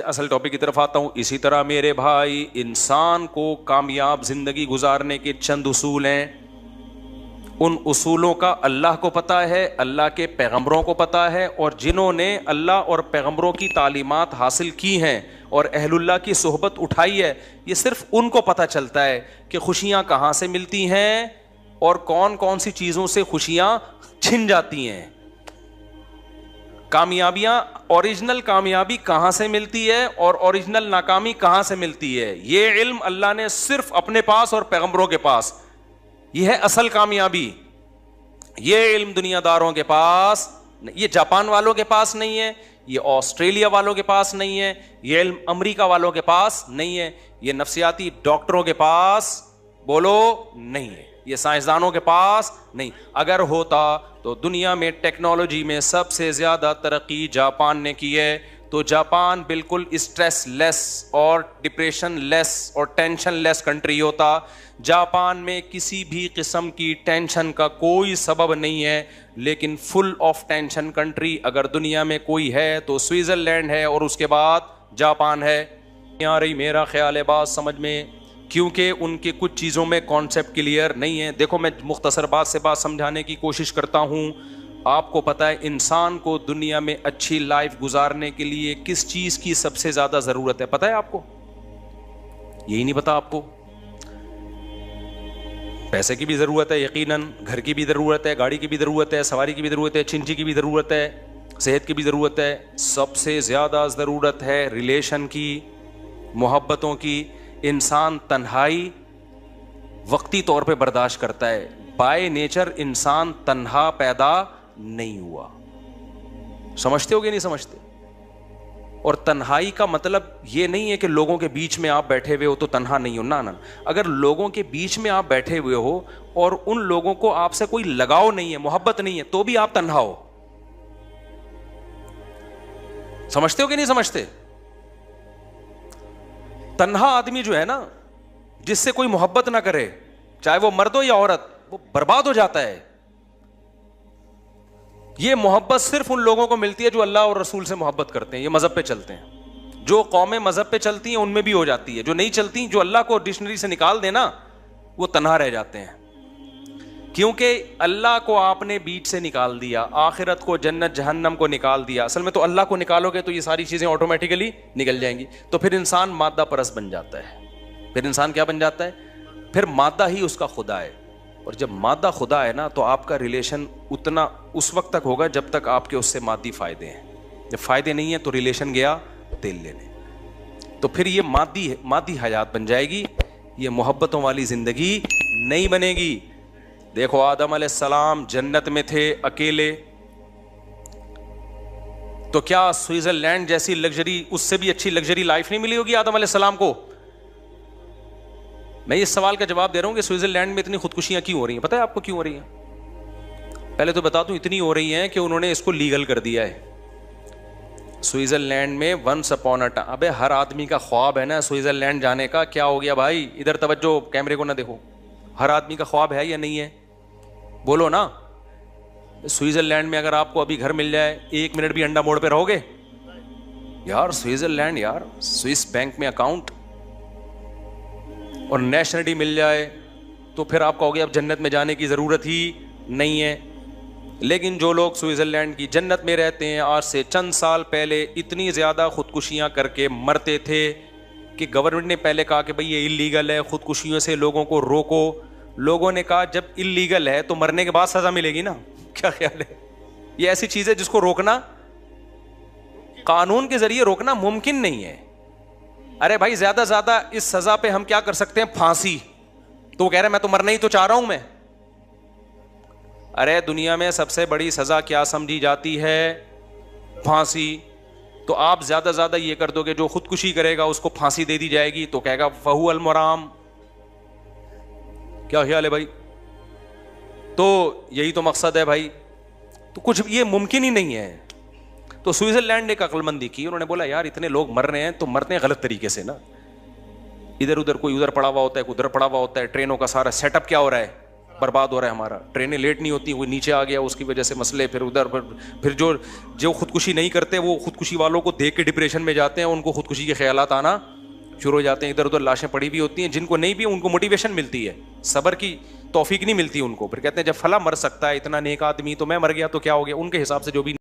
असल टॉपिक की तरफ आता हूं। इसी तरह मेरे भाई, इंसान को कामयाब जिंदगी गुजारने के चंद उसूल हैं। उन उसूलों का अल्लाह को पता है, अल्लाह के पैगंबरों को पता है, और जिन्होंने अल्लाह और पैगंबरों की तालीमात हासिल की हैं और अहलुल्लाह की सोहबत उठाई है, ये सिर्फ उनको पता चलता है कि खुशियां कहां से मिलती हैं और कौन कौन सी चीजों से खुशियां छिन जाती हैं। कामयाबियां, ओरिजिनल कामयाबी कहां से मिलती है और ओरिजिनल नाकामी कहां से मिलती है, यह इल्म अल्लाह ने सिर्फ अपने पास और पैगंबरों के पास। यह है असल कामयाबी। यह इल्म दुनियादारों के पास, ये जापान वालों के पास नहीं है, ये ऑस्ट्रेलिया वालों के पास नहीं है, ये इल्म अमेरिका वालों के पास नहीं है, ये नफ्सियाती डॉक्टरों के पास बोलो नहीं है, ये साइंसदानों के पास नहीं। अगर होता तो दुनिया में टेक्नोलॉजी में सबसे ज्यादा तरक्की जापान ने की है, तो जापान बिल्कुल स्ट्रेस लेस और डिप्रेशन लेस और टेंशन लेस कंट्री होता। जापान में किसी भी किस्म की टेंशन का कोई सबब नहीं है, लेकिन फुल ऑफ टेंशन कंट्री अगर दुनिया में कोई है तो स्विट्जरलैंड है और उसके बाद जापान है। आ रही मेरा ख्याल है बात समझ में, क्योंकि उनके कुछ चीज़ों में कॉन्सेप्ट क्लियर नहीं है। देखो, मैं मुख्तसर बात से बात समझाने की कोशिश करता हूँ। आपको पता है इंसान को दुनिया में अच्छी लाइफ गुजारने के लिए किस चीज़ की सबसे ज़्यादा ज़रूरत है, पता है आपको? यही नहीं पता आपको? पैसे की भी ज़रूरत है यकीनन, घर की भी ज़रूरत है, गाड़ी की भी ज़रूरत है, सवारी की भी ज़रूरत है, चिंची की भी ज़रूरत है, सेहत की भी ज़रूरत है। सबसे ज़्यादा ज़रूरत है रिलेशन की, मोहब्बतों की। इंसान तन्हाई वक्ती तौर पे बर्दाश्त करता है। बाय नेचर इंसान तन्हा पैदा नहीं हुआ। समझते हो कि नहीं समझते? और तन्हाई का मतलब ये नहीं है कि लोगों के बीच में आप बैठे हुए हो तो तन्हा नहीं हो, ना ना। अगर लोगों के बीच में आप बैठे हुए हो और उन लोगों को आपसे कोई लगाव नहीं है, मोहब्बत नहीं है, तो भी आप तन्हा हो। समझते हो कि नहीं समझते? तन्हा आदमी जो है ना, जिससे कोई मोहब्बत ना करे, चाहे वो मर्द हो या औरत, वो बर्बाद हो जाता है। ये मोहब्बत सिर्फ उन लोगों को मिलती है जो अल्लाह और रसूल से मोहब्बत करते हैं, ये मजहब पे चलते हैं। जो कौमें मजहब पे चलती हैं उनमें भी हो जाती है, जो नहीं चलती, जो अल्लाह को डिक्शनरी से निकाल देना, वो तन्हा रह जाते हैं। क्योंकि अल्लाह को आपने बीच से निकाल दिया, आखिरत को, जन्नत जहन्नम को निकाल दिया। असल में तो अल्लाह को निकालोगे तो ये सारी चीज़ें ऑटोमेटिकली निकल जाएंगी। तो फिर इंसान मादा परस्त बन जाता है। फिर इंसान क्या बन जाता है? फिर मादा ही उसका खुदा है। और जब मादा खुदा है ना, तो आपका रिलेशन उतना उस वक्त तक होगा जब तक आपके उससे मादी फ़ायदे हैं। जब फ़ायदे नहीं है तो रिलेशन गया तेल लेने। तो फिर ये मादी हयात बन जाएगी, ये मोहब्बतों वाली ज़िंदगी नहीं बनेगी। देखो, आदम अलैहिस्सलाम जन्नत में थे अकेले, तो क्या स्विट्जरलैंड जैसी लग्जरी, उससे भी अच्छी लग्जरी लाइफ नहीं मिली होगी आदम अलैहिस्सलाम को? मैं इस सवाल का जवाब दे रहा हूं कि स्विट्जरलैंड में इतनी खुदकुशियां क्यों हो रही हैं? पता है आपको क्यों हो रही हैं? पहले तो बता दूं, इतनी हो रही हैं कि उन्होंने इसको लीगल कर दिया है। स्विट्जरलैंड में वंस अपॉन अ टाइम, अबे हर आदमी का ख्वाब है ना स्विट्जरलैंड जाने का। क्या हो गया भाई? इधर तवज्जो, कैमरे को ना देखो। हर आदमी का ख्वाब है या नहीं है? बोलो ना। स्विट्जरलैंड में अगर आपको अभी घर मिल जाए, 1 मिनट भी अंडा मोड़ पे रहोगे? यार स्विट्जरलैंड, यार स्विस बैंक में अकाउंट और नेशनलिटी मिल जाए तो फिर आप कहोगे अब जन्नत में जाने की ज़रूरत ही नहीं है। लेकिन जो लोग स्विट्जरलैंड की जन्नत में रहते हैं, आज से चंद साल पहले इतनी ज़्यादा खुदकुशियां करके मरते थे कि गवर्नमेंट ने पहले कहा कि भाई ये इलीगल है, खुदकुशियों से लोगों को रोको। लोगों ने कहा जब इलीगल है तो मरने के बाद सज़ा मिलेगी ना। क्या ख्याल है? ये ऐसी चीज़ है जिसको रोकना, कानून के ज़रिए रोकना मुमकिन नहीं है। अरे भाई, ज्यादा ज्यादा इस सजा पे हम क्या कर सकते हैं? फांसी। तो वो कह रहे मैं तो मरना ही तो चाह रहा हूं मैं। अरे दुनिया में सबसे बड़ी सजा क्या समझी जाती है? फांसी। तो आप ज्यादा ज्यादा ये कर दोगे, जो खुदकुशी करेगा उसको फांसी दे दी जाएगी, तो कहेगा फहू अल मराम। क्या ख्याल है भाई? तो यही तो मकसद है भाई। तो कुछ ये मुमकिन ही नहीं है। तो स्विट्जरलैंड ने एक अक्लमंदी की, उन्होंने बोला यार इतने लोग मर रहे हैं तो मरते हैं गलत तरीके से ना। इधर उधर, कोई उधर पड़ा हुआ होता है, कोई उधर पड़ा हुआ होता है। ट्रेनों का सारा सेटअप क्या हो रहा है? बर्बाद हो रहा है हमारा। ट्रेनें लेट नहीं होती, वो नीचे आ गया उसकी वजह से मसले, फिर उधर फिर जो जो खुदकुशी नहीं करते वो खुदकुशी वालों को देख के डिप्रेशन में जाते हैं, उनको खुदकुशी के ख्यालात आना शुरू हो जाते हैं। इधर उधर लाशें पड़ी भी होती हैं, जिनको नहीं भी उनको मोटिवेशन मिलती है, सब्र की तौफीक नहीं मिलती उनको। फिर कहते हैं जब फला मर सकता है, इतना नेक आदमी, तो मैं मर गया तो क्या हो गया। उनके हिसाब से जो भी